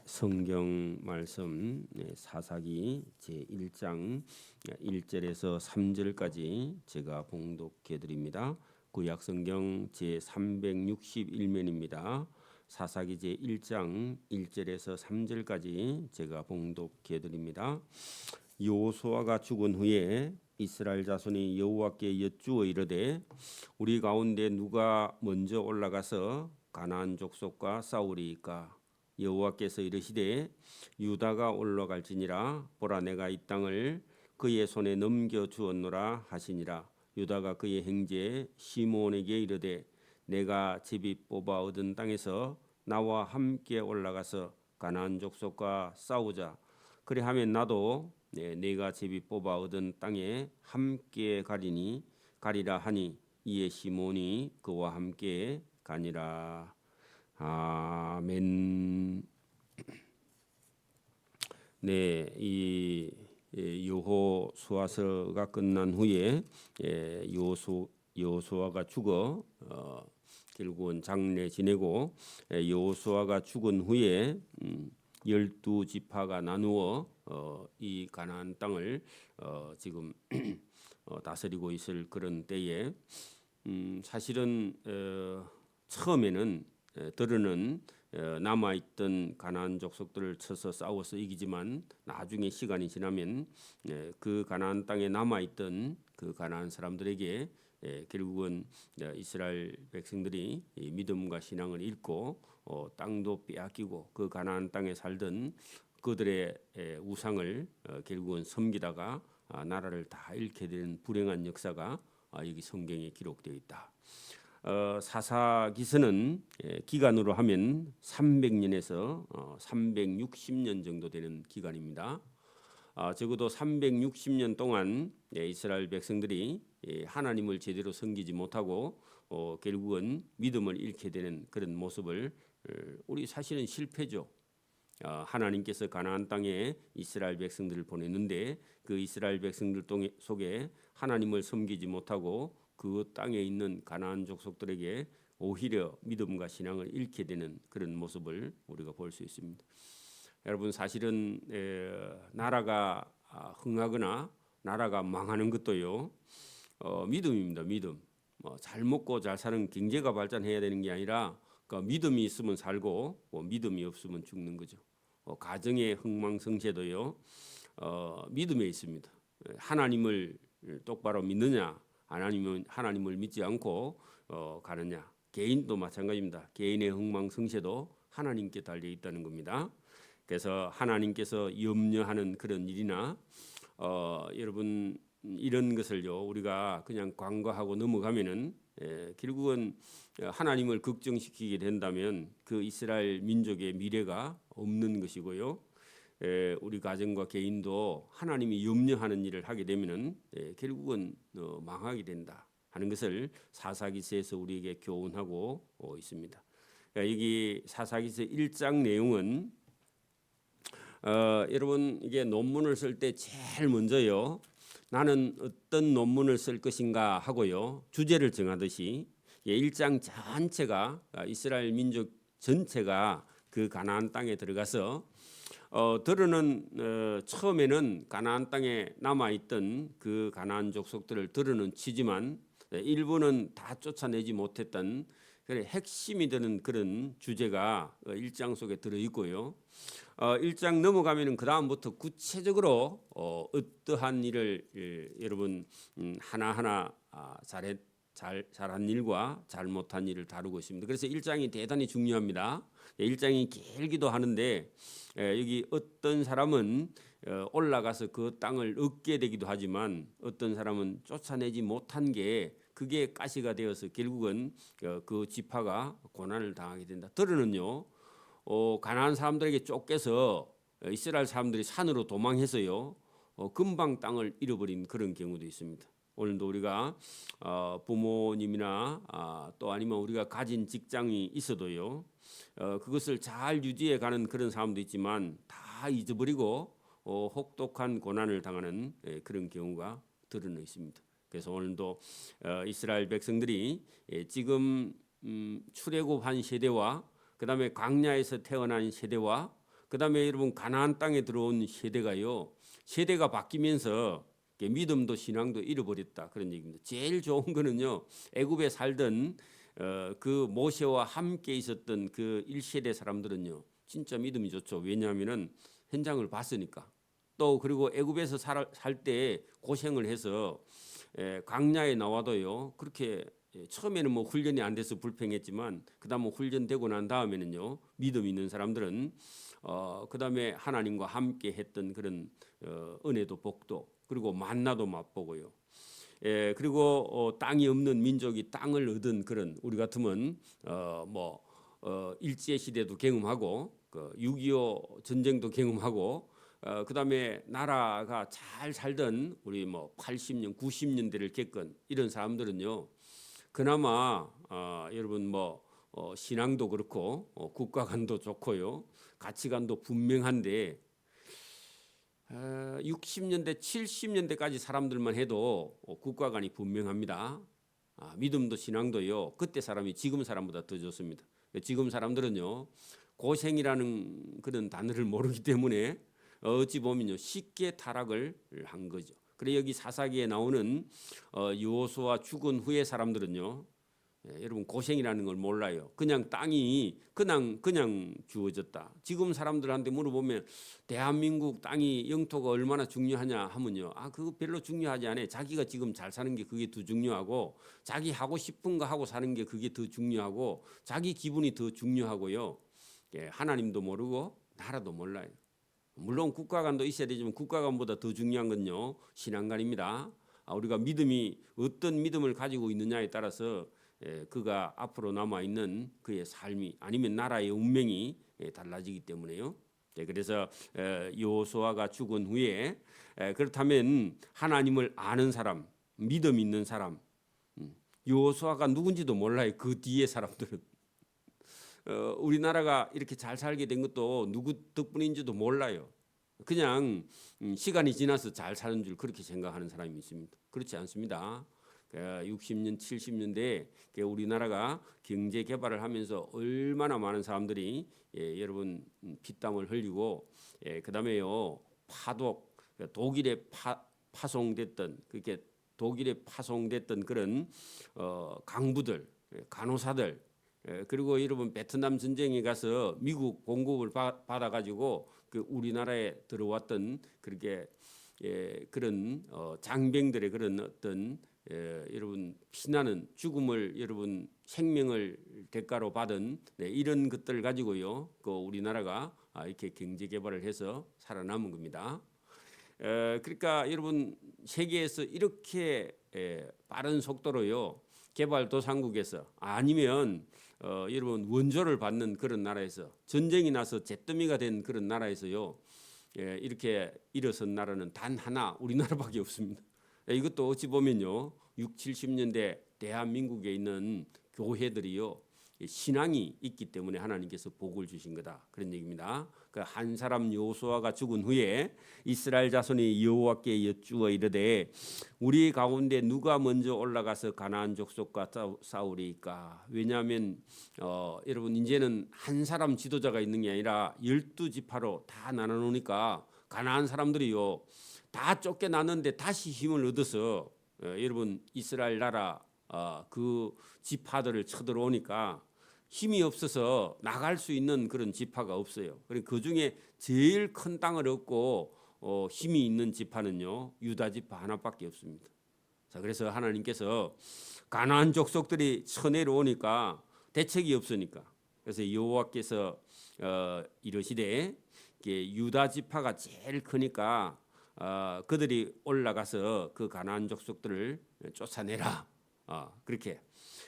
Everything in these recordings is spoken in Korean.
성경 말씀 사사기 제1장 1절에서 3절까지 제가 봉독해 드립니다. 구약 성경 제361면입니다. 사사기 제1장 1절에서 3절까지 제가 봉독해 드립니다. 여호수아가 죽은 후에 이스라엘 자손이 여호와께 여쭈어 이르되 우리 가운데 누가 먼저 올라가서 가나안 족속과 싸우리이까? 여호와께서 이르시되 유다가 올라갈지니라. 보라, 내가 이 땅을 그의 손에 넘겨 주었노라 하시니라. 유다가 그의 형제 시므온에게 이르되 내가 제비 뽑아 얻은 땅에서 나와 함께 올라가서 가나안 족속과 싸우자. 그리하면 나도 내가 제비 뽑아 얻은 땅에 함께 가리라 하니 이에 시므온이 그와 함께 가니라. 아멘. 이 여호수아서가 끝난 후에 여호수아가 죽어 결국은 장례 지내고 여호수아가 죽은 후에 12지파가 나누어 이 가나안 땅을 지금 다스리고 있을 그런 때에 사실은 처음에는 들으는 남아있던 가나안 족속들을 쳐서 싸워서 이기지만 나중에 시간이 지나면 그 가나안 땅에 남아있던 그 가나안 사람들에게 결국은 이스라엘 백성들이 믿음과 신앙을 잃고 땅도 빼앗기고 그 가나안 땅에 살던 그들의 우상을 결국은 섬기다가 나라를 다 잃게 되는 불행한 역사가 여기 성경에 기록되어 있다. 사사기서는 기간으로 하면 300년에서 360년 정도 되는 기간입니다. 적어도 360년 동안 이스라엘 백성들이 하나님을 제대로 섬기지 못하고 결국은 믿음을 잃게 되는 그런 모습을 우리 사실은 실패죠. 하나님께서 가나안 땅에 이스라엘 백성들을 보냈는데 그 이스라엘 백성들 속에 하나님을 섬기지 못하고 그 땅에 있는 가나안 족속들에게 오히려 믿음과 신앙을 잃게 되는 그런 모습을 우리가 볼 수 있습니다. 여러분, 사실은 나라가 흥하거나 나라가 망하는 것도요 믿음입니다. 믿음. 잘 먹고 잘 사는 경제가 발전해야 되는 게 아니라 믿음이 있으면 살고 믿음이 없으면 죽는 거죠. 가정의 흥망성쇠도요 믿음에 있습니다. 하나님을 똑바로 믿느냐, 하나님을 믿지 않고 가느냐. 개인도 마찬가지입니다. 개인의 흥망성쇠도 하나님께 달려 있다는 겁니다. 그래서 하나님께서 염려하는 그런 일이나 여러분 이런 것을요 우리가 그냥 간과하고 넘어가면은 결국은 하나님을 걱정시키게 된다면 그 이스라엘 민족의 미래가 없는 것이고요. 우리 가정과 개인도 하나님이 염려하는 일을 하게 되면은 결국은 망하게 된다 하는 것을 사사기서에서 우리에게 교훈하고 있습니다. 여기 사사기서 1장 내용은 여러분 이게 논문을 쓸 때 제일 먼저요 나는 어떤 논문을 쓸 것인가 하고요 주제를 정하듯이 1장 전체가 이스라엘 민족 전체가 그 가나안 땅에 들어가서 들으는 처음에는 가나안 땅에 남아있던 그 가나안 족속들을 들으는 치지만 일부는 다 쫓아내지 못했던 핵심이 되는 그런 주제가 1장 속에 들어있고요. 1장 넘어가면은 그 다음부터 구체적으로 어떠한 일을 여러분 하나하나 잘한 일과 잘못한 일을 다루고 있습니다. 그래서 1장이 대단히 중요합니다. 1장이 길기도 하는데 여기 어떤 사람은 올라가서 그 땅을 얻게 되기도 하지만 어떤 사람은 쫓아내지 못한 게 그게 가시가 되어서 결국은 그 지파가 고난을 당하게 된다. 들으는요 가나안 사람들에게 쫓겨서 이스라엘 사람들이 산으로 도망해서요 금방 땅을 잃어버린 그런 경우도 있습니다. 오늘도 우리가 부모님이나 또 아니면 우리가 가진 직장이 있어도요 그것을 잘 유지해 가는 그런 사람도 있지만 다 잊어버리고 혹독한 고난을 당하는 그런 경우가 드러나 있습니다. 그래서 오늘도 이스라엘 백성들이 지금 출애굽한 세대와 그 다음에 광야에서 태어난 세대와 그다음에 여러분 가나안 땅에 들어온 세대가요. 세대가 바뀌면서 믿음도 신앙도 잃어버렸다 그런 얘기입니다. 제일 좋은 거는요. 애굽에 살던 그 모세와 함께 있었던 그 1세대 사람들은요. 진짜 믿음이 좋죠. 왜냐하면은 현장을 봤으니까. 또 그리고 애굽에서 살 때 고생을 해서 광야에 나와도요. 그렇게 처음에는 뭐 훈련이 안 돼서 불평했지만 그다음 뭐 훈련되고 난 다음에는요. 믿음 있는 사람들은 그다음에 하나님과 함께 했던 그런 은혜도 복도 그리고 만나도 맛보고요. 그리고 땅이 없는 민족이 땅을 얻은 그런 우리 같으면 일제 시대도 경험하고 그 6.25 전쟁도 경험하고 그다음에 나라가 잘 살던 우리 뭐 80년 90년대를 겪은 이런 사람들은요. 그나마 여러분 신앙도 그렇고 국가관도 좋고요. 가치관도 분명한데 60년대 70년대까지 사람들만 해도 국가관이 분명합니다. 믿음도 신앙도요. 그때 사람이 지금 사람보다 더 좋습니다. 지금 사람들은요. 고생이라는 그런 단어를 모르기 때문에 어찌 보면요. 쉽게 타락을 한 거죠. 그래 여기 사사기에 나오는 여호수아 죽은 후에 사람들은요. 여러분 고생이라는 걸 몰라요. 그냥 땅이 그냥 주어졌다. 지금 사람들한테 물어보면 대한민국 땅이 영토가 얼마나 중요하냐 하면요. 그거 별로 중요하지 않아요. 자기가 지금 잘 사는 게 그게 더 중요하고 자기 하고 싶은 거 하고 사는 게 그게 더 중요하고 자기 기분이 더 중요하고요. 하나님도 모르고 나라도 몰라요. 물론 국가관도 있어야 되지만 국가관보다 더 중요한 건요. 신앙관입니다. 우리가 어떤 믿음을 가지고 있느냐에 따라서 그가 앞으로 남아있는 그의 삶이 아니면 나라의 운명이 달라지기 때문에요. 그래서 여호수아가 죽은 후에 그렇다면 하나님을 아는 사람, 믿음 있는 사람, 여호수아가 누군지도 몰라요. 그 뒤에 사람들은 우리나라가 이렇게 잘 살게 된 것도 누구 덕분인지도 몰라요. 그냥 시간이 지나서 잘 사는 줄 그렇게 생각하는 사람이 있습니다. 그렇지 않습니다. 60년, 70년대에 우리나라가 경제 개발을 하면서 얼마나 많은 사람들이 여러분 피땀을 흘리고 그다음에요 파독 독일에 파송됐던 그렇게 독일에 파송됐던 그런 강부들 간호사들 그리고 여러분 베트남 전쟁에 가서 미국 공급을 받아가지고 그 우리나라에 들어왔던 그렇게 그런 장병들의 그런 어떤 여러분 피나는 죽음을 여러분 생명을 대가로 받은 이런 것들을 가지고요 그 우리나라가 이렇게 경제 개발을 해서 살아남은 겁니다. 그러니까 여러분 세계에서 이렇게 빠른 속도로요 개발도상국에서 아니면 여러분 원조를 받는 그런 나라에서 전쟁이 나서 잿더미가 된 그런 나라에서요 이렇게 일어선 나라는 단 하나 우리나라밖에 없습니다. 이것도 어찌 보면요 6, 70년대 대한민국에 있는 교회들이요 신앙이 있기 때문에 하나님께서 복을 주신 거다 그런 얘기입니다. 그 한 사람 여호수아가 죽은 후에 이스라엘 자손이 여호와께 여쭈어 이르되 우리 가운데 누가 먼저 올라가서 가나안 족속과 싸우리까? 왜냐하면 여러분 이제는 한 사람 지도자가 있는 게 아니라 12지파로 다 나눠놓으니까 가나안 사람들이요 다 쫓겨났는데 다시 힘을 얻어서 여러분 이스라엘 나라 그 지파들을 쳐들어오니까 힘이 없어서 나갈 수 있는 그런 지파가 없어요. 그리고 그 중에 제일 큰 땅을 얻고 힘이 있는 지파는요 유다 지파 하나밖에 없습니다. 자 그래서 하나님께서 가나안 족속들이 쳐내려오니까 대책이 없으니까 그래서 여호와께서 이르시되 유다 지파가 제일 크니까 그들이 올라가서 그 가나안 족속들을 쫓아내라. 그렇게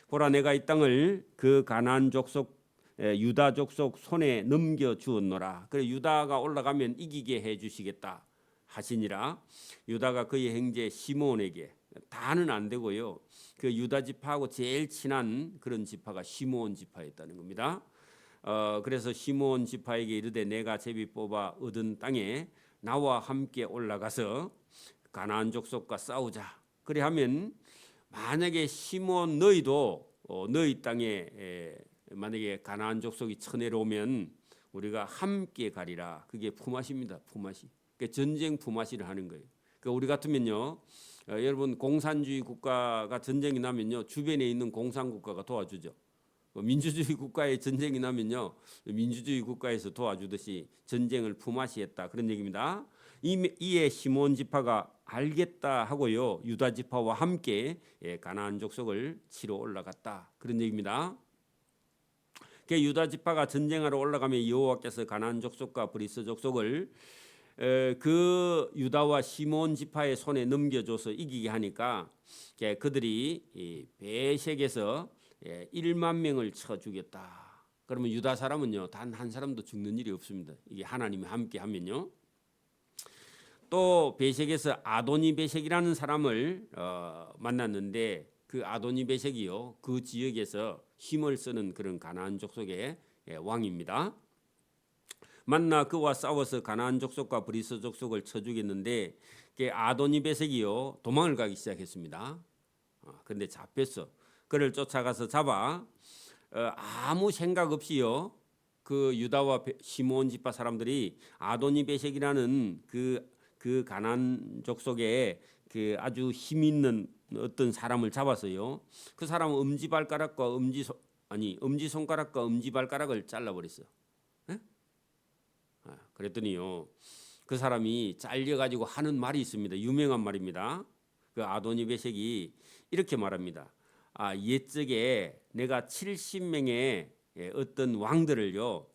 보라 내가 이 땅을 그 가나안 족속 유다 족속 손에 넘겨 주었노라. 그래 유다가 올라가면 이기게 해 주시겠다 하시니라. 유다가 그의 형제 시므온에게 다는 안 되고요. 그 유다 지파하고 제일 친한 그런 지파가 시므온 지파였다는 겁니다. 그래서 시므온 지파에게 이르되 내가 제비 뽑아 얻은 땅에 나와 함께 올라가서 가나안 족속과 싸우자. 그래 하면 만약에 시므온 너희도 너희 땅에 만약에 가나안 족속이 쳐내려오면 우리가 함께 가리라. 그게 품앗입니다. 품앗이. 그러니까 전쟁 품앗이를 하는 거예요. 그러니까 우리 같으면요, 여러분 공산주의 국가가 전쟁이 나면요 주변에 있는 공산국가가 도와주죠. 민주주의 국가에 전쟁이 나면요 민주주의 국가에서 도와주듯이 전쟁을 품앗이했다 그런 얘기입니다. 이에 시몬 지파가 알겠다 하고요 유다 지파와 함께 가나안 족속을 치러 올라갔다 그런 얘기입니다. 유다 지파가 전쟁하러 올라가면 여호와께서 가나안 족속과 브리스 족속을 그 유다와 시몬 지파의 손에 넘겨줘서 이기게 하니까 그들이 베색에서 1만 명을 쳐 죽였다. 그러면 유다 사람은요 단 한 사람도 죽는 일이 없습니다. 이게 하나님이 함께 하면요. 또 베색에서 아도니 베색이라는 사람을 만났는데 그 아도니 베색이요 그 지역에서 힘을 쓰는 그런 가나안 족속의 왕입니다. 만나 그와 싸워서 가나안 족속과 브리스 족속을 쳐 죽였는데 아도니 베색이요 도망을 가기 시작했습니다. 그런데 잡혔어. 그를 쫓아가서 잡아 아무 생각 없이요 그 유다와 시몬 지파 사람들이 아도니 베색이라는 그 가나안 족속에 그 아주 힘 있는 어떤 사람을 잡았어요. 그 사람은 엄지발가락과 엄지손가락과 엄지발가락을 잘라버렸어요. 그랬더니요 그 사람이 잘려가지고 하는 말이 있습니다. 유명한 말입니다. 그 아도니 베색이 이렇게 말합니다. 옛적에 내가 70명의 어떤 왕들을요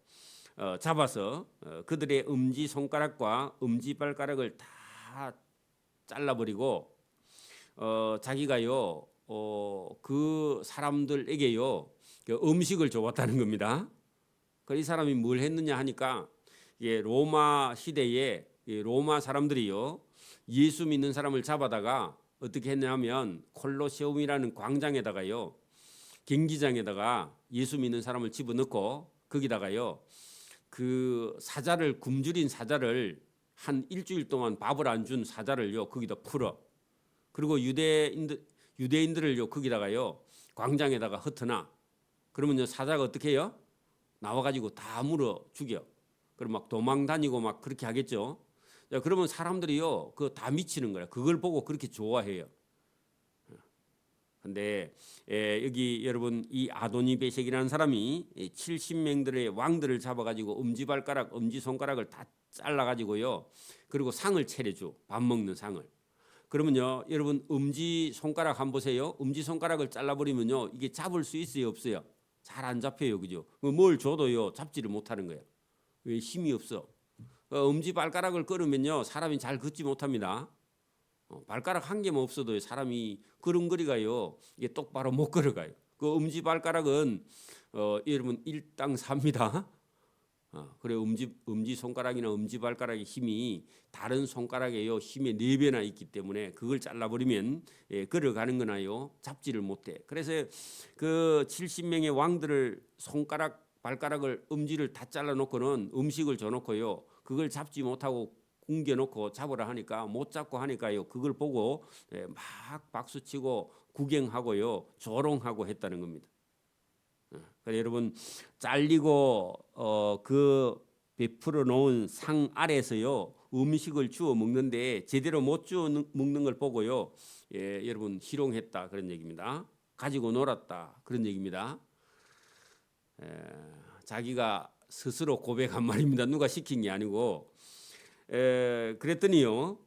잡아서 그들의 엄지손가락과 엄지발가락을 다 잘라버리고 자기가요 그 사람들에게요 그 음식을 줘봤다는 겁니다. 이 사람이 뭘 했느냐 하니까 로마 시대에 로마 사람들이요 예수 믿는 사람을 잡아다가 어떻게 했냐면 콜로세움이라는 광장에다가요 경기장에다가 예수 믿는 사람을 집어넣고 거기다가요 그 사자를 굶주린 사자를 한 일주일 동안 밥을 안 준 사자를요 거기다 풀어. 그리고 유대인들을요 거기다가요 광장에다가 흩어놔. 그러면요 사자가 어떻게 해요? 나와가지고 다 물어 죽여. 그럼 막 도망 다니고 막 그렇게 하겠죠. 그러면 사람들이요 그 다 미치는 거야. 그걸 보고 그렇게 좋아해요. 근데 여기 여러분 이 아도니 베색이라는 사람이 70명들의 왕들을 잡아가지고 엄지발가락, 엄지손가락을 다 잘라가지고요. 그리고 상을 차려줘. 밥 먹는 상을. 그러면요 여러분 엄지손가락 한번 보세요. 엄지손가락을 잘라버리면요 이게 잡을 수 있어요 없어요? 잘 안 잡혀요. 그죠? 뭘 줘도요 잡지를 못하는 거예요. 왜? 힘이 없어. 엄지발가락을 끌으면요 사람이 잘 걷지 못합니다. 발가락 한 개만 없어도 사람이 걸음걸이가요 이게 똑바로 못 걸어가요. 그 엄지발가락은 여러분 일당삽니다. 그래 엄지 손가락이나 엄지발가락의 힘이 다른 손가락에요 힘의 4배나 있기 때문에 그걸 잘라버리면 걸어가는 거나요 잡지를 못해. 그래서 그 70명의 왕들을 발가락을 엄지를 다 잘라놓고는 음식을 줘놓고요 그걸 잡지 못하고 굶겨놓고 잡으라 하니까 못 잡고 하니까요 그걸 보고 막 박수치고 구경하고요 조롱하고 했다는 겁니다. 그래서 여러분 잘리고 그 베풀어 놓은 상 아래서요 음식을 주워 먹는데 제대로 못 주워 먹는 걸 보고요 여러분 희롱했다 그런 얘기입니다. 가지고 놀았다 그런 얘기입니다. 자기가 스스로 고백한 말입니다. 누가 시킨 게 아니고. 그랬더니요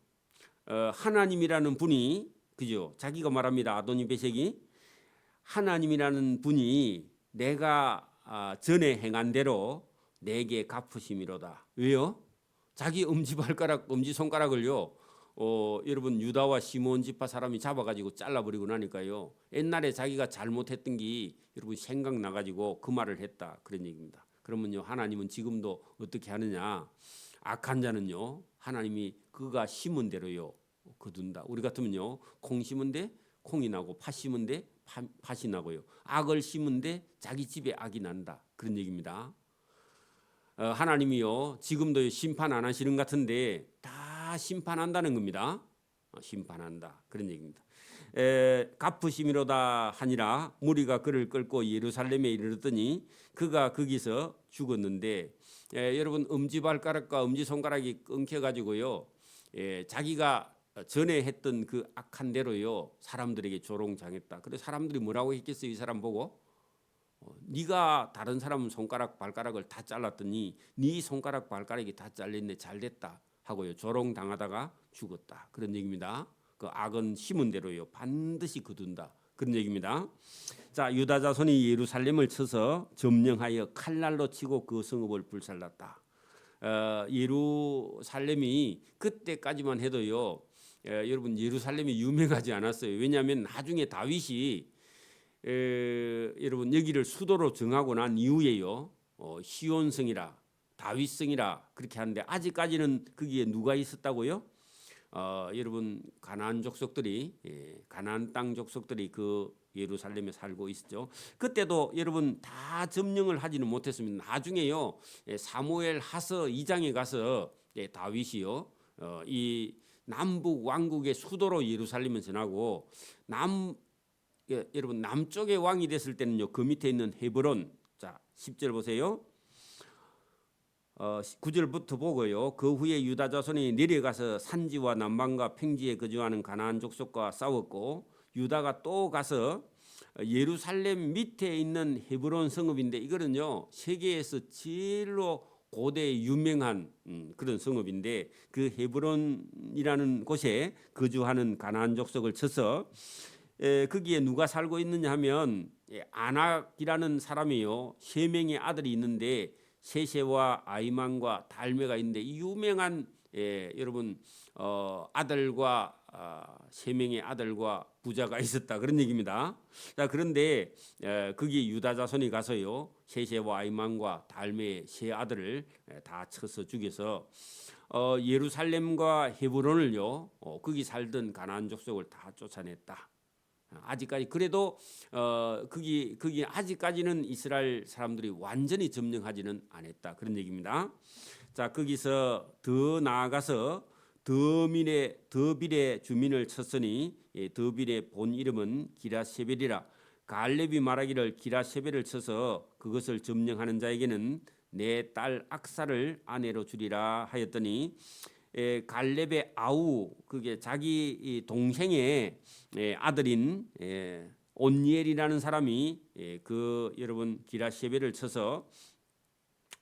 하나님이라는 분이 그죠? 자기가 말합니다. 아도니 베색이 하나님이라는 분이 내가 전에 행한 대로 내게 갚으심이로다. 왜요? 자기 엄지발가락, 엄지손가락을요 여러분 유다와 시몬 지파 사람이 잡아가지고 잘라버리고 나니까요 옛날에 자기가 잘못했던 게 여러분 생각나가지고 그 말을 했다 그런 얘기입니다. 그러면요 하나님은 지금도 어떻게 하느냐? 악한 자는요 하나님이 그가 심은 대로요 거둔다. 우리 같으면요 콩 심은 데 콩이 나고 팥 심은 데 팥이 나고요 악을 심은 데 자기 집에 악이 난다 그런 얘기입니다. 하나님이요 지금도 심판 안 하시는 것 같은데 다 심판한다는 겁니다. 심판한다 그런 얘기입니다. 갚으심이로다 하니라 무리가 그를 끌고 예루살렘에 이르렀더니 그가 거기서 죽었는데 여러분 엄지발가락과 엄지손가락이 끊겨가지고요 자기가 전에 했던 그 악한 대로요 사람들에게 조롱당했다. 그래서 사람들이 뭐라고 했겠어요? 이 사람 보고 네가 다른 사람 손가락 발가락을 다 잘랐더니 네 손가락 발가락이 다 잘렸네 잘됐다 하고요 조롱당하다가 죽었다 그런 얘기입니다. 그 악은 심은 대로요 반드시 거둔다 그런 얘기입니다. 자 유다 자손이 예루살렘을 쳐서 점령하여 칼날로 치고 그 성읍을 불살랐다. 예루살렘이 그때까지만 해도요 여러분 예루살렘이 유명하지 않았어요. 왜냐하면 나중에 다윗이 여러분 여기를 수도로 정하고 난 이후에요 시온성이라 다윗성이라 그렇게 하는데 아직까지는 거기에 누가 있었다고요? 여러분 가나안 족속들이 가나안 땅 족속들이 그 예루살렘에 살고 있었죠. 그때도 여러분 다 점령을 하지는 못했습니다. 나중에요 사무엘 하서 2장에 가서 다윗이요 이 남북 왕국의 수도로 예루살렘을 전하고 여러분 남쪽의 왕이 됐을 때는요 그 밑에 있는 헤브론 자 10절 보세요. 9절부터 보고요. 그 후에 유다 자손이 내려가서 산지와 남방과 평지에 거주하는 가나안 족속과 싸웠고 유다가 또 가서 예루살렘 밑에 있는 헤브론 성읍인데 이거는요 세계에서 제일로 고대 유명한 그런 성읍인데 그 헤브론이라는 곳에 거주하는 가나안 족속을 쳐서 거기에 누가 살고 있느냐 하면 아낙이라는 사람이요 3명의 아들이 있는데 세세와 아이만과 달메가 있는데 이 유명한 여러분 아들과 3명의 아들과 부자가 있었다 그런 얘기입니다. 자 그런데 거기 유다 자손이 가서요 세세와 아이만과 달메의 3 아들을 다 쳐서 죽여서 예루살렘과 헤브론을요 거기 살던 가나안 족속을 다 쫓아냈다. 아직까지 그래도 거기 아직까지는 이스라엘 사람들이 완전히 점령하지는 않았다 그런 얘기입니다. 자 거기서 더 나아가서 더빌의 주민을 쳤으니 더빌의 본 이름은 기라세벨이라 갈렙이 말하기를 기라세벨을 쳐서 그것을 점령하는 자에게는 내 딸 악사를 아내로 주리라 하였더니 갈렙의 아우 그게 자기 동생의 아들인 온니엘이라는 사람이 그 여러분 기라세벨을 쳐서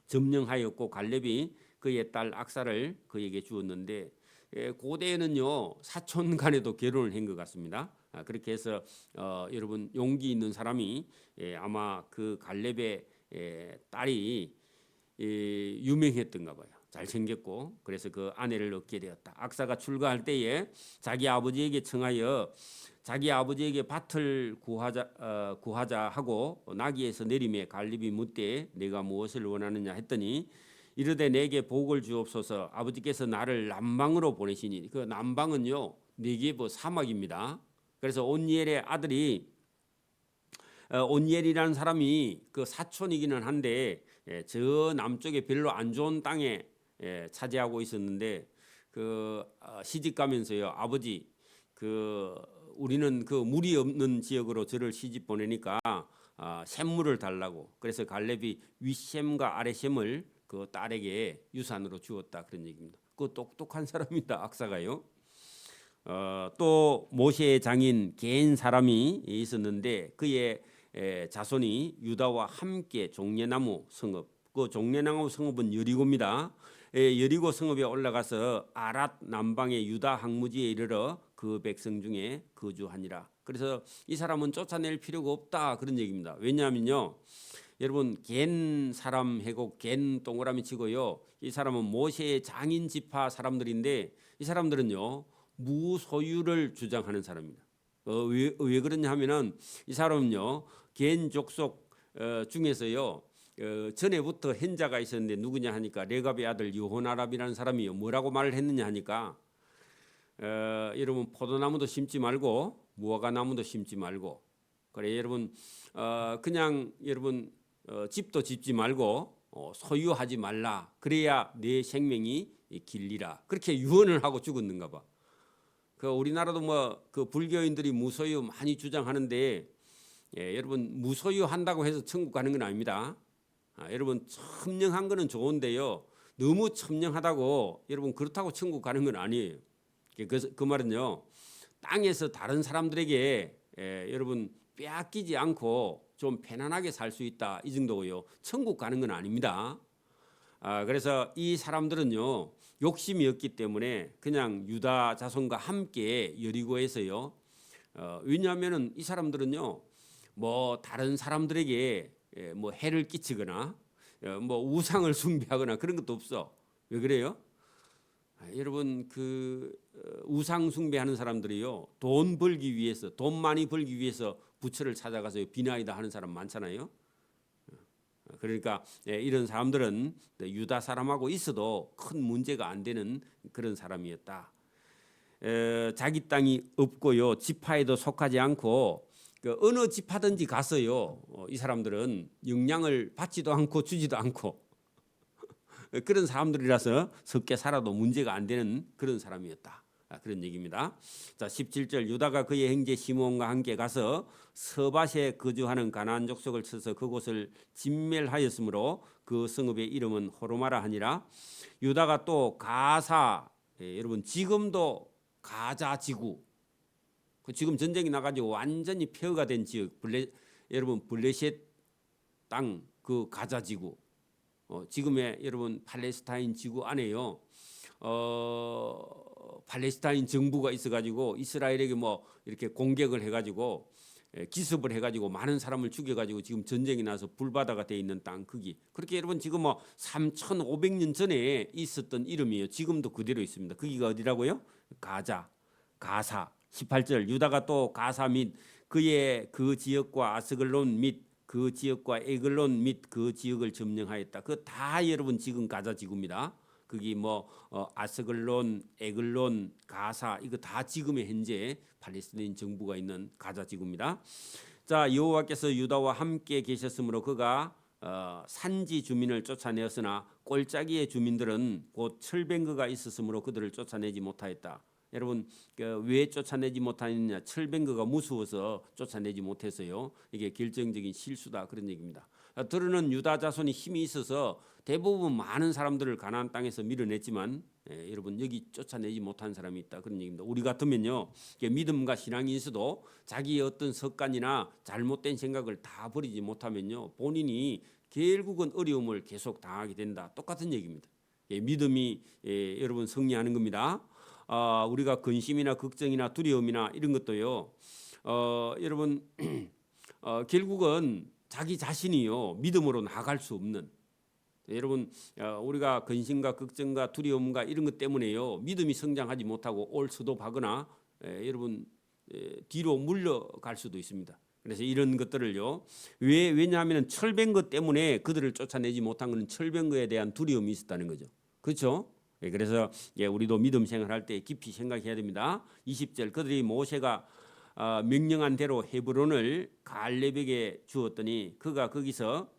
점령하였고 갈렙이 그의 딸 악사를 그에게 주었는데 고대에는요 사촌 간에도 결혼을 한 것 같습니다. 그렇게 해서 여러분 용기 있는 사람이 아마 그 갈렙의 딸이 유명했던가 봐요. 잘생겼고 그래서 그 아내를 얻게 되었다. 악사가 출가할 때에 자기 아버지에게 청하여 자기 아버지에게 밭을 구하자 하고 나귀에서 내림에 갈렙이 묻되 내가 무엇을 원하느냐 했더니 이르되 내게 복을 주옵소서 아버지께서 나를 남방으로 보내시니 그 남방은요 네게브 사막입니다. 그래서 온니엘의 아들이 온니엘이라는 사람이 그 사촌이기는 한데 저 남쪽에 별로 안 좋은 땅에 차지하고 있었는데 그 시집 가면서요 아버지 그 우리는 그 물이 없는 지역으로 저를 시집 보내니까 샘물을 달라고 그래서 갈렙이 윗샘과 아래샘을 그 딸에게 유산으로 주었다 그런 얘기입니다. 그 똑똑한 사람이다 악사가요. 또 모세의 장인 겐 사람이 있었는데 그의 자손이 유다와 함께 종려나무 성읍 그 종려나무 성읍은 여리고입니다. 여리고 성읍에 올라가서 아랏 남방의 유다 항무지에 이르러 그 백성 중에 거주하니라. 그래서 이 사람은 쫓아낼 필요가 없다 그런 얘기입니다. 왜냐하면요 여러분 겐 사람 해고 겐 동그라미 치고요 이 사람은 모세의 장인 지파 사람들인데 이 사람들은요 무소유를 주장하는 사람입니다. 왜 그러냐 하면은 이 사람은요 겐 족속 중에서요 전에부터 hen자가 있었는데 누구냐 하니까 레갑의 아들 여호나랍이라는 사람이요 뭐라고 말을 했느냐 하니까 여러분 포도나무도 심지 말고 무화과나무도 심지 말고 그래 여러분 그냥 여러분 집도 짓지 말고 소유하지 말라 그래야 내 생명이 길리라 그렇게 유언을 하고 죽었는가 봐. 그 우리나라도 뭐 그 불교인들이 무소유 많이 주장하는데 여러분 무소유 한다고 해서 천국 가는 건 아닙니다. 여러분 첨령한 거는 좋은데요. 너무 첨령하다고 여러분 그렇다고 천국 가는 건 아니에요. 그 말은요. 땅에서 다른 사람들에게 여러분 빼앗기지 않고 좀 편안하게 살 수 있다 이 정도고요. 천국 가는 건 아닙니다. 그래서 이 사람들은요 욕심이 없기 때문에 그냥 유다 자손과 함께 여리고에서요. 왜냐하면은 이 사람들은요 뭐 다른 사람들에게 뭐 해를 끼치거나 뭐 우상을 숭배하거나 그런 것도 없어. 왜 그래요? 여러분 그 우상 숭배하는 사람들이요 돈 벌기 위해서 돈 많이 벌기 위해서 부처를 찾아가서 비나이다 하는 사람 많잖아요. 그러니까 이런 사람들은 유다 사람하고 있어도 큰 문제가 안 되는 그런 사람이었다. 자기 땅이 없고요 지파에도 속하지 않고 그 어느 지파든지 가서요 이 사람들은 영향을 받지도 않고 주지도 않고 그런 사람들이라서 섞여 살아도 문제가 안 되는 그런 사람이었다. 그런 얘기입니다. 자, 17절 유다가 그의 형제 시몬과 함께 가서 서밭에 거주하는 가나안 족속을 쳐서 그곳을 진멸하였으므로 그 성읍의 이름은 호르마라 하니라. 유다가 또 가사 여러분 지금도 가자 지구 지금 전쟁이 나가지고 완전히 폐허가 된 지역 여러분 블레셋 땅 그 가자 지구 지금의 여러분 팔레스타인 지구 안에요. 팔레스타인 정부가 있어가지고 이스라엘에게 뭐 이렇게 공격을 해가지고 기습을 해가지고 많은 사람을 죽여가지고 지금 전쟁이 나서 불바다가 돼 있는 땅 거기 그렇게 여러분 지금 뭐 3,500년 전에 있었던 이름이에요. 지금도 그대로 있습니다. 거기가 어디라고요? 가사 18절 유다가 또 가사 및 그의 그 지역과 아스글론 및 그 지역과 에글론 및 그 지역을 점령하였다. 그 다 여러분 지금 가자 지구입니다. 거기 뭐 아스글론, 에글론, 가사 이거 다 지금의 현재 팔레스타인 정부가 있는 가자 지구입니다. 자 여호와께서 유다와 함께 계셨으므로 그가 산지 주민을 쫓아내었으나 꼴짜기의 주민들은 곧 철병거가 있었으므로 그들을 쫓아내지 못하였다. 여러분 왜 쫓아내지 못하느냐? 철병거가 무서워서 쫓아내지 못해서요. 이게 결정적인 실수다 그런 얘기입니다. 들으는 유다 자손이 힘이 있어서 대부분 많은 사람들을 가나안 땅에서 밀어냈지만 여러분 여기 쫓아내지 못한 사람이 있다 그런 얘기입니다. 우리 같으면요 믿음과 신앙이 있어도 자기의 어떤 습관이나 잘못된 생각을 다 버리지 못하면요 본인이 결국은 어려움을 계속 당하게 된다. 똑같은 얘기입니다. 믿음이 여러분 승리하는 겁니다. 우리가 근심이나 걱정이나 두려움이나 이런 것도요. 여러분 결국은 자기 자신이요 믿음으로 나갈 수 없는 여러분 우리가 근심과 걱정과 두려움과 이런 것 때문에요 믿음이 성장하지 못하고 올수도하거나 여러분 뒤로 물러갈 수도 있습니다. 그래서 이런 것들을요 왜냐하면 철병 것 때문에 그들을 쫓아내지 못한 것은 철병 거에 대한 두려움이 있었다는 거죠. 그렇죠? 그래서 우리도 믿음 생활할 때 깊이 생각해야 됩니다. 20절 그들이 모세가 명령한 대로 헤브론을 갈렙에게 주었더니 그가 거기서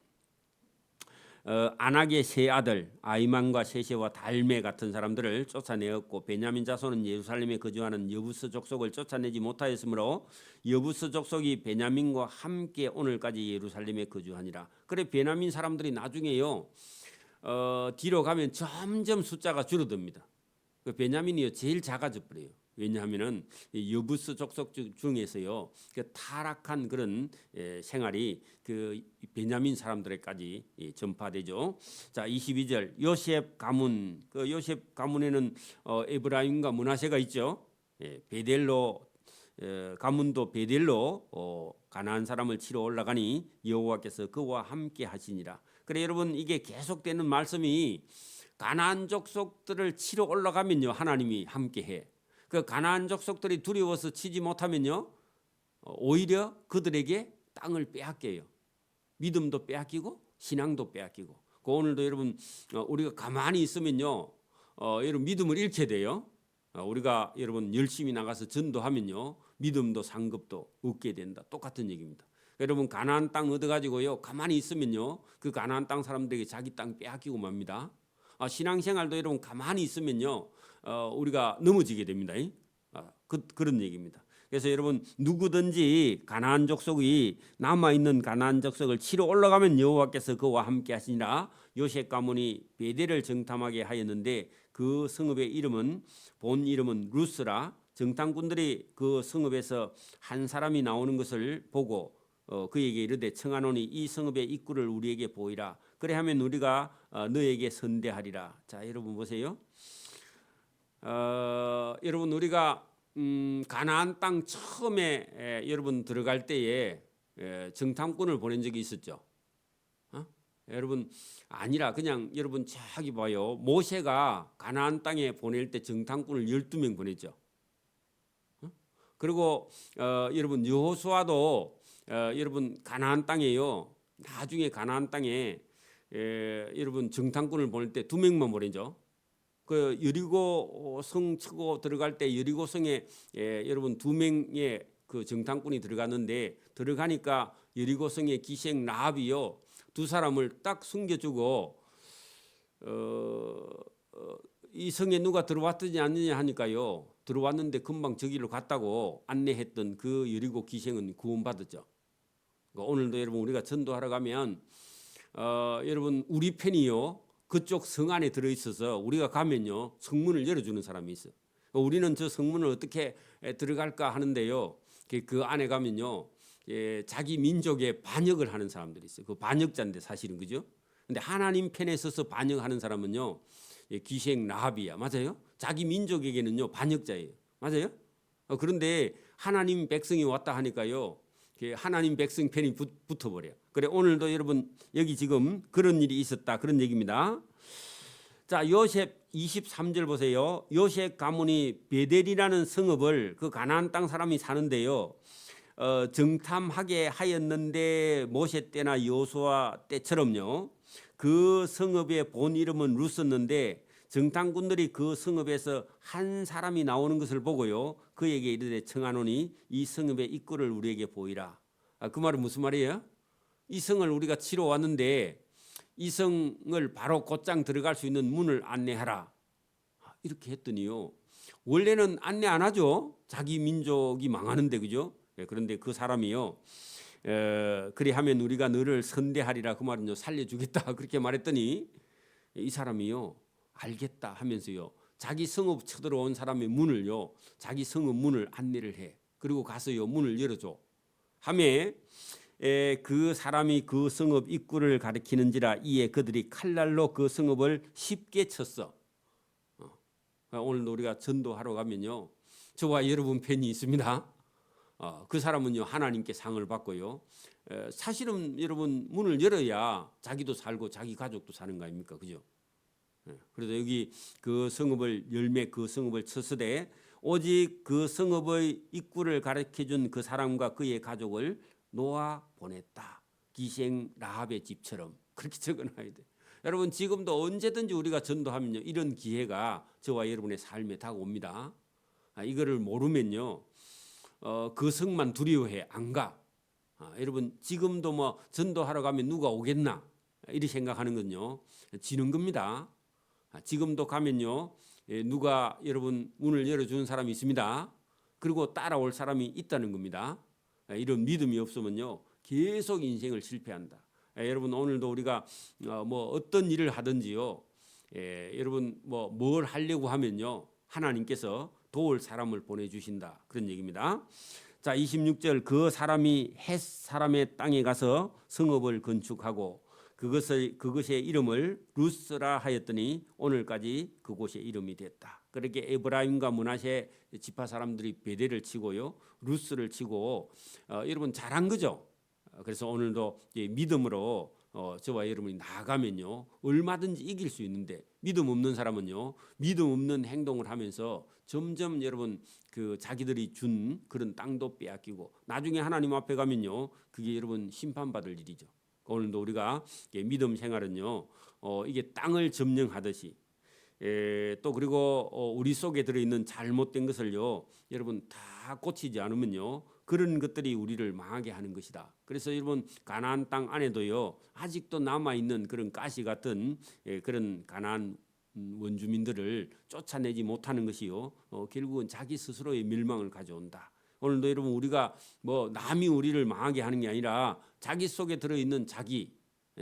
아낙의 세 아들 아이만과 세세와 달메 같은 사람들을 쫓아내었고 베냐민 자손은 예루살렘에 거주하는 여부스 족속을 쫓아내지 못하였으므로 여부스 족속이 베냐민과 함께 오늘까지 예루살렘에 거주하니라. 그래 베냐민 사람들이 나중에요 뒤로 가면 점점 숫자가 줄어듭니다. 그 베냐민이 제일 작아져 버려요. 왜냐하면은 여부스 족속 중에서요 그 타락한 그런 생활이 그 베냐민 사람들에까지 전파되죠. 자 22절 요셉 가문 그 요셉 가문에는 에브라임과 므낫세가 있죠. 베델로 가문도 베델로 가나안 사람을 치러 올라가니 여호와께서 그와 함께 하시니라. 그래 여러분 이게 계속되는 말씀이 가나안 족속들을 치러 올라가면요 하나님이 함께해. 그 가나안 족속들이 두려워서 치지 못하면요 오히려 그들에게 땅을 빼앗겨요. 믿음도 빼앗기고 신앙도 빼앗기고. 그 오늘도 여러분 우리가 가만히 있으면요 여러분 믿음을 잃게 돼요. 우리가 여러분 열심히 나가서 전도하면요 믿음도 상급도 얻게 된다. 똑같은 얘기입니다. 여러분 가나안 땅 얻어가지고요 가만히 있으면요 그 가나안 땅 사람들에게 자기 땅 빼앗기고 맙니다. 신앙생활도 여러분 가만히 있으면요 우리가 넘어지게 됩니다. 그런 얘기입니다. 그래서 여러분 누구든지 가나안 족속이 남아 있는 가나안 족속을 치러 올라가면 여호와께서 그와 함께 하시니라. 요셉 가문이 베델을 정탐하게 하였는데 그 성읍의 이름은 본 이름은 루스라. 정탐꾼들이 그 성읍에서 한 사람이 나오는 것을 보고 그에게 이르되 청하노니 이 성읍의 입구를 우리에게 보이라. 그래하면 우리가 너에게 선대하리라. 자, 여러분 보세요. 여러분 우리가 가나안 땅 처음에 여러분 들어갈 때에 정탐꾼을 보낸 적이 있었죠. 여러분 아니라 그냥 여러분 저기 봐요. 모세가 가나안 땅에 보낼 때 정탐꾼을 12명 보냈죠. 그리고 여러분 여호수아도 여러분 가나안 땅에요. 나중에 가나안 땅에 여러분 정탐꾼을 보낼 때 2명만 보내죠. 그 여리고 성 치고 들어갈 때 여리고 성에 여러분 2명의 그 정탐꾼이 들어갔는데 들어가니까 여리고 성의 기생 라합이요 2사람을 딱 숨겨주고 이 성에 누가 들어왔더니 않느냐 하니까요 들어왔는데 금방 저기로 갔다고 안내했던 그 여리고 기생은 구원받았죠. 오늘도 여러분 우리가 전도하러 가면 여러분 우리 편이요 그쪽 성 안에 들어 있어서 우리가 가면요 성문을 열어주는 사람이 있어. 우리는 저 성문을 어떻게 들어갈까 하는데요 그 안에 가면요 자기 민족의 반역을 하는 사람들이 있어요. 그 반역자인데 사실은 그죠? 근데 하나님 편에 서서 반역하는 사람은요 기생 라합이야. 맞아요? 자기 민족에게는요 반역자예요. 맞아요? 그런데 하나님 백성이 왔다 하니까요 하나님 백성 편이 붙어버려요. 그래 오늘도 여러분 여기 지금 그런 일이 있었다 그런 얘기입니다. 자 요셉 23절 보세요. 요셉 가문이 베델이라는 성읍을 그 가나안 땅 사람이 사는데요. 정탐하게 하였는데 모세 때나 여호수아 때처럼요. 그 성읍의 본 이름은 루스였는데 정탐꾼들이 그 성읍에서 한 사람이 나오는 것을 보고요. 그에게 이르되 청하노니 이 성읍의 입구를 우리에게 보이라. 그 말은 무슨 말이에요? 이 성을 우리가 치러 왔는데 이 성을 바로 곧장 들어갈 수 있는 문을 안내하라. 이렇게 했더니요. 원래는 안내 안 하죠. 자기 민족이 망하는데 그죠? 그런데 그 사람이요. 그리하면 우리가 너를 선대하리라. 그 말은요. 살려주겠다. 그렇게 말했더니 이 사람이요. 알겠다 하면서요. 자기 성읍 쳐들어온 사람의 문을요. 자기 성읍 문을 안내를 해. 그리고 가서요. 문을 열어줘. 하매 그 사람이 그 성읍 입구를 가리키는지라 이에 그들이 칼날로 그 성읍을 쉽게 쳤어. 오늘도 우리가 전도하러 가면요. 저와 여러분 편이 있습니다. 그 사람은요. 하나님께 상을 받고요. 사실은 여러분 문을 열어야 자기도 살고 자기 가족도 사는 거 아닙니까? 그죠? 그래서 여기 그 성읍을 열매 그 성읍을 쳤으되 오직 그 성읍의 입구를 가르쳐준 그 사람과 그의 가족을 놓아 보냈다. 기생 라합의 집처럼 그렇게 적어놔야 돼. 여러분 지금도 언제든지 우리가 전도하면요 이런 기회가 저와 여러분의 삶에 다가옵니다. 이거를 모르면요 그 성만 두려워해 안 가. 여러분 지금도 뭐 전도하러 가면 누가 오겠나 이렇게 생각하는 건요 지는 겁니다. 지금도 가면요 누가 여러분 문을 열어주는 사람이 있습니다. 그리고 따라올 사람이 있다는 겁니다. 이런 믿음이 없으면요 계속 인생을 실패한다. 여러분 오늘도 우리가 뭐 어떤 일을 하든지요 여러분 뭘 하려고 하면요 하나님께서 도울 사람을 보내주신다 그런 얘기입니다. 자 26절 그 사람이 헷 사람의 땅에 가서 성읍을 건축하고 그것의 이름을 루스라 하였더니 오늘까지 그곳의 이름이 됐다. 그렇게 에브라임과 므낫세 지파 사람들이 베델을 치고요 루스를 치고 여러분 잘한 거죠. 그래서 오늘도 믿음으로 저와 여러분이 나가면요 얼마든지 이길 수 있는데 믿음 없는 사람은요 믿음 없는 행동을 하면서 점점 여러분 그 자기들이 준 그런 땅도 빼앗기고 나중에 하나님 앞에 가면요 그게 여러분 심판받을 일이죠. 오늘도 우리가 믿음 생활은요 이게 땅을 점령하듯이 또 그리고 우리 속에 들어있는 잘못된 것을요 여러분 다 고치지 않으면요 그런 것들이 우리를 망하게 하는 것이다. 그래서 여러분 가나안 땅 안에도요 아직도 남아 있는 그런 가시 같은 그런 가나안 원주민들을 쫓아내지 못하는 것이요, 결국은 자기 스스로의 멸망을 가져온다. 오늘도 여러분 우리가 뭐 남이 우리를 망하게 하는 게 아니라 자기 속에 들어있는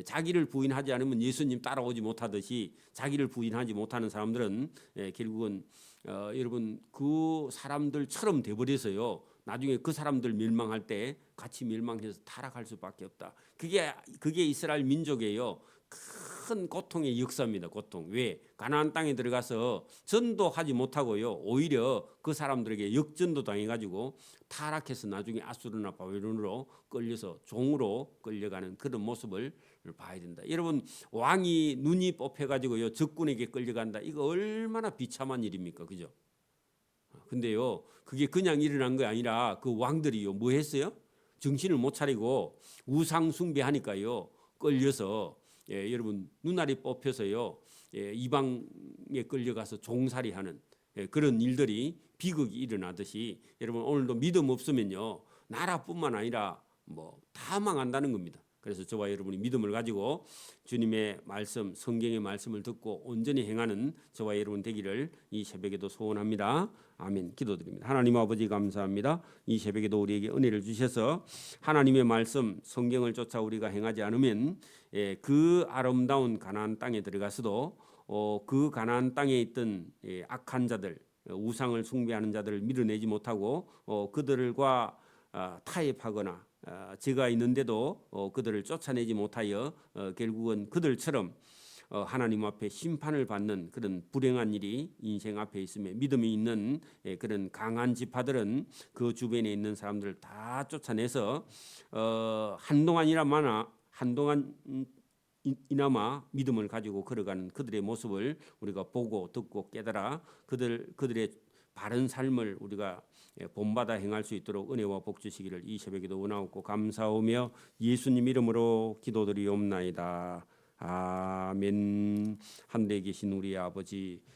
자기를 부인하지 않으면 예수님 따라오지 못하듯이 자기를 부인하지 못하는 사람들은 결국은 여러분 그 사람들처럼 돼버려서요. 나중에 그 사람들 멸망할 때 같이 멸망해서 타락할 수밖에 없다. 그게 이스라엘 민족이에요. 큰 고통의 역사입니다. 고통. 왜? 가나안 땅에 들어가서 전도하지 못하고요. 오히려 그 사람들에게 역전도 당해가지고 타락해서 나중에 아수르나 바벨론으로 끌려서 종으로 끌려가는 그런 모습을 봐야 된다. 여러분 왕이 눈이 뽑혀가지고요 적군에게 끌려간다. 이거 얼마나 비참한 일입니까, 그죠? 근데요 그게 그냥 일어난 게 아니라 그 왕들이요 뭐 했어요? 정신을 못 차리고 우상 숭배하니까요 끌려서 여러분 눈알이 뽑혀서요 이방에 끌려가서 종살이하는 그런 일들이 비극이 일어나듯이 여러분 오늘도 믿음 없으면요 나라뿐만 아니라 뭐 다 망한다는 겁니다. 그래서 저와 여러분이 믿음을 가지고 주님의 말씀, 성경의 말씀을 듣고 온전히 행하는 저와 여러분 되기를 이 새벽에도 소원합니다. 아멘. 기도드립니다. 하나님 아버지 감사합니다. 이 새벽에도 우리에게 은혜를 주셔서 하나님의 말씀, 성경을 쫓아 우리가 행하지 않으면 그 아름다운 가나안 땅에 들어가서도 그 가나안 땅에 있던 악한 자들, 우상을 숭배하는 자들을 밀어내지 못하고 그들과 타협하거나 죄가 있는데도 그들을 쫓아내지 못하여 결국은 그들처럼 하나님 앞에 심판을 받는 그런 불행한 일이 인생 앞에 있으며 믿음이 있는 그런 강한 지파들은 그 주변에 있는 사람들을 다 쫓아내서 한동안 이나마 믿음을 가지고 걸어가는 그들의 모습을 우리가 보고 듣고 깨달아 그들의 바른 삶을 우리가 본받아 행할 수 있도록 은혜와 복 주시기를 이 새벽에도 원하옵고 감사하며 예수님 이름으로 기도드리옵나이다. 아멘. 하늘에 계신 우리 아버지,